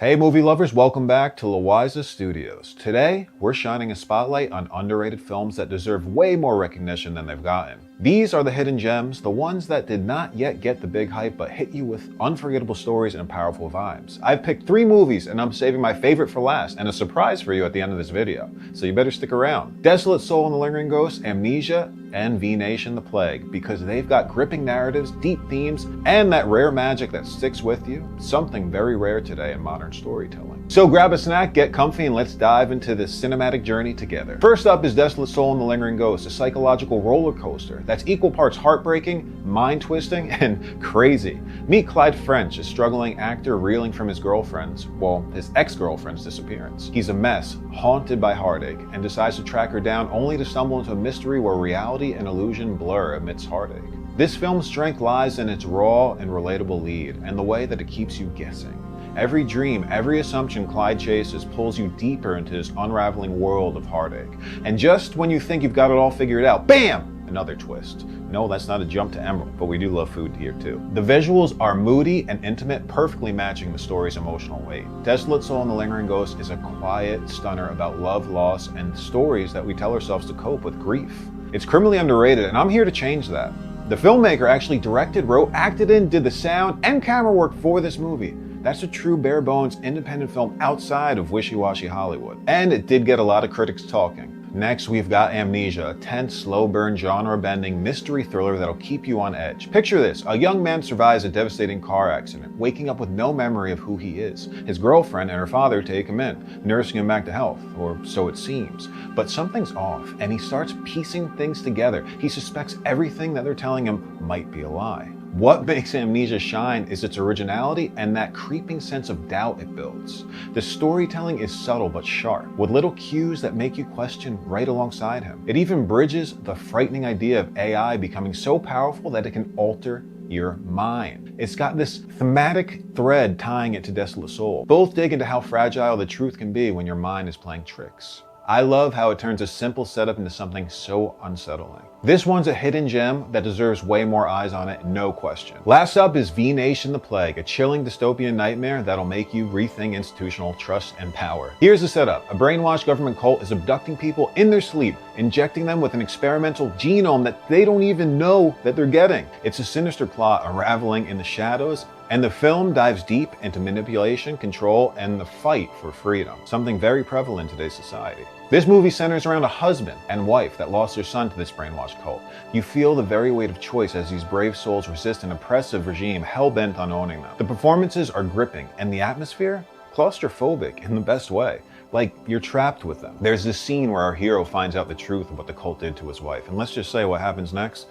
Hey movie lovers, welcome back to Loiza Studios. Today, we're shining a spotlight on underrated films that deserve way more recognition than they've gotten. These are the hidden gems, the ones that did not yet get the big hype but hit you with unforgettable stories and powerful vibes. I've picked 3 movies and I'm saving my favorite for last and a surprise for you at the end of this video, so you better stick around. Desolate Soul and the Lingering Ghost, Amnesia, and V Nation the Plague, because they've got gripping narratives, deep themes, and that rare magic that sticks with you, something very rare today in modern storytelling. So grab a snack, get comfy, and let's dive into this cinematic journey together. First up is Desolate Soul and the Lingering Ghost, a psychological roller coaster that's equal parts heartbreaking, mind-twisting, and crazy. Meet Clyde French, a struggling actor reeling from his his ex-girlfriend's disappearance. He's a mess, haunted by heartache, and decides to track her down only to stumble into a mystery where reality and illusion blur amidst heartache. This film's strength lies in its raw and relatable lead, and the way that it keeps you guessing. Every dream, every assumption Clyde chases pulls you deeper into this unraveling world of heartache. And just when you think you've got it all figured out, bam! Another twist. No, that's not a jump to Emerald, but we do love food here too. The visuals are moody and intimate, perfectly matching the story's emotional weight. Desolate Soul and the Lingering Ghost is a quiet stunner about love, loss, and stories that we tell ourselves to cope with grief. It's criminally underrated, and I'm here to change that. The filmmaker actually directed, wrote, acted in, did the sound and camera work for this movie. That's a true bare-bones independent film outside of wishy-washy Hollywood. And it did get a lot of critics talking. Next, we've got Amnesia, a tense, slow-burn, genre-bending mystery thriller that'll keep you on edge. Picture this: a young man survives a devastating car accident, waking up with no memory of who he is. His girlfriend and her father take him in, nursing him back to health, or so it seems. But something's off, and he starts piecing things together. He suspects everything that they're telling him might be a lie. What makes Amnesia shine is its originality and that creeping sense of doubt it builds. The storytelling is subtle but sharp, with little cues that make you question right alongside him. It even bridges the frightening idea of AI becoming so powerful that it can alter your mind. It's got this thematic thread tying it to Desolate Soul. Both dig into how fragile the truth can be when your mind is playing tricks. I love how it turns a simple setup into something so unsettling. This one's a hidden gem that deserves way more eyes on it, no question. Last up is V Nation the Plague, a chilling dystopian nightmare that'll make you rethink institutional trust and power. Here's the setup. A brainwashed government cult is abducting people in their sleep, injecting them with an experimental genome that they don't even know that they're getting. It's a sinister plot unraveling in the shadows, and the film dives deep into manipulation, control, and the fight for freedom, something very prevalent in today's society. This movie centers around a husband and wife that lost their son to this brainwashed cult. You feel the very weight of choice as these brave souls resist an oppressive regime hell-bent on owning them. The performances are gripping, and the atmosphere? Claustrophobic in the best way. Like you're trapped with them. There's this scene where our hero finds out the truth of what the cult did to his wife, and let's just say what happens next.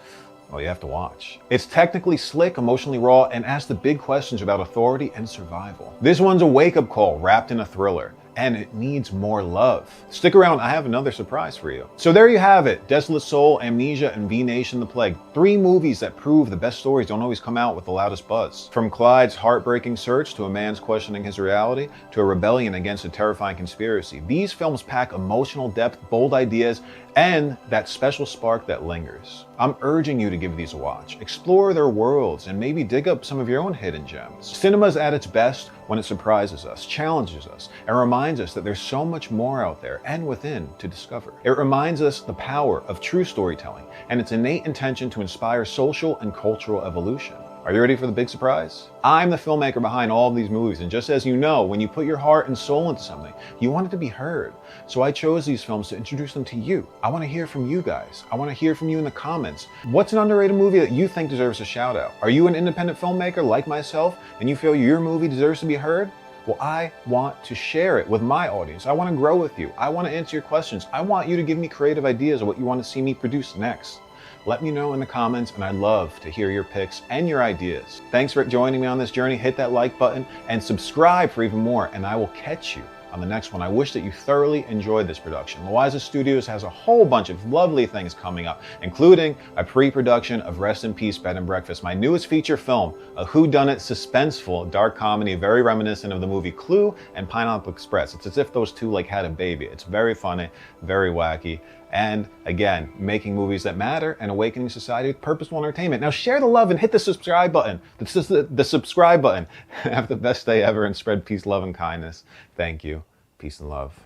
Well, you have to watch. It's technically slick, emotionally raw, and asks the big questions about authority and survival. This one's a wake-up call wrapped in a thriller, and it needs more love. Stick around, I have another surprise for you. So there you have it, Desolate Soul, Amnesia, and V Nation the Plague. 3 movies that prove the best stories don't always come out with the loudest buzz. From Clyde's heartbreaking search to a man's questioning his reality to a rebellion against a terrifying conspiracy, these films pack emotional depth, bold ideas, and that special spark that lingers. I'm urging you to give these a watch. Explore their worlds and maybe dig up some of your own hidden gems. Cinema's at its best when it surprises us, challenges us, and reminds us that there's so much more out there and within to discover. It reminds us the power of true storytelling and its innate intention to inspire social and cultural evolution. Are you ready for the big surprise? I'm the filmmaker behind all of these movies, and just as you know, when you put your heart and soul into something, you want it to be heard. So I chose these films to introduce them to you. I want to hear from you guys. I want to hear from you in the comments. What's an underrated movie that you think deserves a shout out? Are you an independent filmmaker like myself, and you feel your movie deserves to be heard? Well, I want to share it with my audience. I want to grow with you. I want to answer your questions. I want you to give me creative ideas of what you want to see me produce next. Let me know in the comments, and I'd love to hear your picks and your ideas. Thanks for joining me on this journey. Hit that like button and subscribe for even more, and I will catch you on the next one. I wish that you thoroughly enjoyed this production. Loiza Studios has a whole bunch of lovely things coming up, including a pre-production of Rest in Peace Bed and Breakfast, my newest feature film, a whodunit suspenseful dark comedy very reminiscent of the movie Clue and Pineapple Express. It's as if those two had a baby. It's very funny, very wacky, and again, making movies that matter and awakening society with purposeful entertainment. Now share the love and hit the subscribe button. The subscribe button. Have the best day ever and spread peace, love, and kindness. Thank you. Peace and love.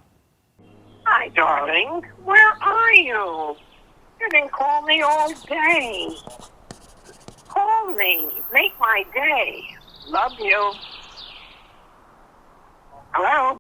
Hi, darling. Where are you? You didn't call me all day. Call me. Make my day. Love you. Hello?